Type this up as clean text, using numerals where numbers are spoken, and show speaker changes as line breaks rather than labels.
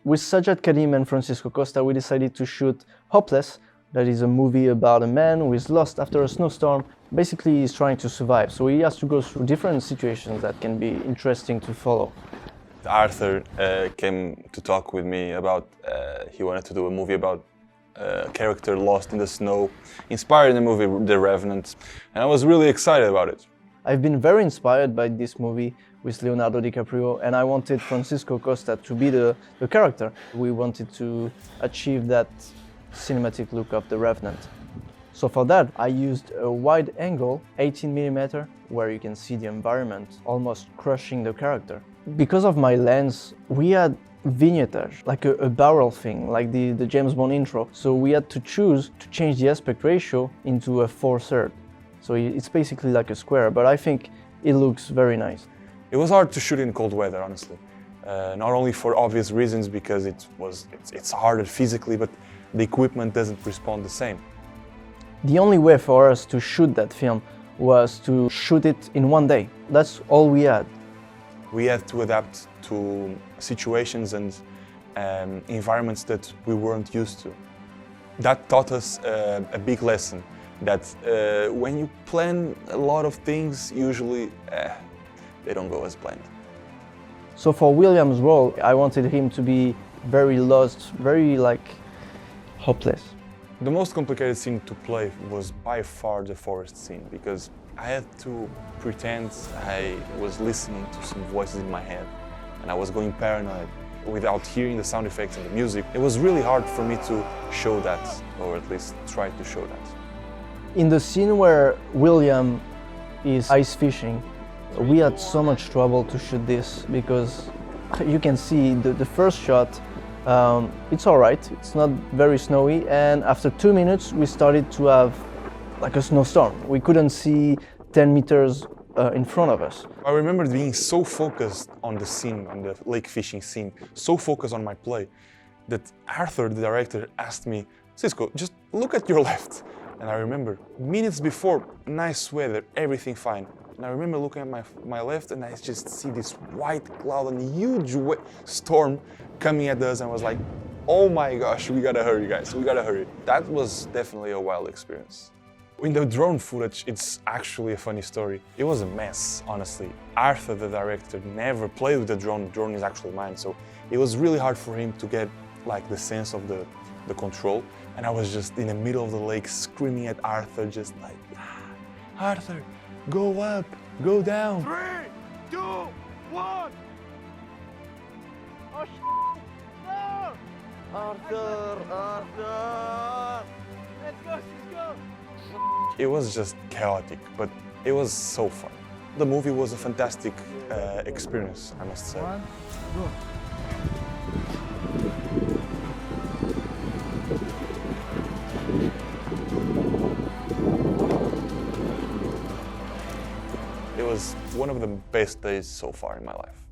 With Sajjad Karim and Francisco Costa, we decided to shoot Hopeless. That is a movie about a man who is lost after a snowstorm. Basically, he's trying to survive, so he has to go through different situations that can be interesting to follow.
Arthur came to talk with me about he wanted to do a movie about a character lost in the snow, inspired in the movie The Revenant, and I was really excited about it.
I've been very inspired by this movie with Leonardo DiCaprio, and I wanted Francisco Costa to be the character. We wanted to achieve that cinematic look of The Revenant. So for that, I used a wide angle, 18mm, where you can see the environment almost crushing the character. Because of my lens, we had vignettage, like a barrel thing, like the James Bond intro. So we had to choose to change the aspect ratio into a 4/3. So it's basically like a square, but I think it looks very nice.
It was hard to shoot in cold weather, honestly. Not only for obvious reasons, because it's harder physically, but the equipment doesn't respond the same.
The only way for us to shoot that film was to shoot it in one day. That's all we had.
We had to adapt to situations and environments that we weren't used to. That taught us a big lesson, that when you plan a lot of things, usually they don't go as planned.
So for William's role, I wanted him to be very lost, very hopeless.
The most complicated scene to play was by far the forest scene, because I had to pretend I was listening to some voices in my head, and I was going paranoid without hearing the sound effects and the music. It was really hard for me to show that, or at least try to show that.
In the scene where William is ice fishing, we had so much trouble to shoot this, because you can see the first shot, it's all right, it's not very snowy, and after 2 minutes we started to have like a snowstorm. We couldn't see 10 meters in front of us.
I remember being so focused on the scene, on the lake fishing scene, so focused on my play, that Arthur, the director, asked me, "Cisco, just look at your left." And I remember, minutes before, nice weather, everything fine. And I remember looking at my left, and I just see this white cloud and a huge storm coming at us, and I was like, oh my gosh, we gotta hurry, guys, we gotta hurry. That was definitely a wild experience. In the drone footage, it's actually a funny story. It was a mess, honestly. Arthur, the director, never played with the drone. The drone is actually mine, so it was really hard for him to get the sense of the control. And I was just in the middle of the lake screaming at Arthur, just like, Arthur, go up, go down.
3, 2, 1. Oh, no! Arthur! Let's go!
It was just chaotic, but it was so fun. The movie was a fantastic experience, I must say.
1, go.
It was one of the best days so far in my life.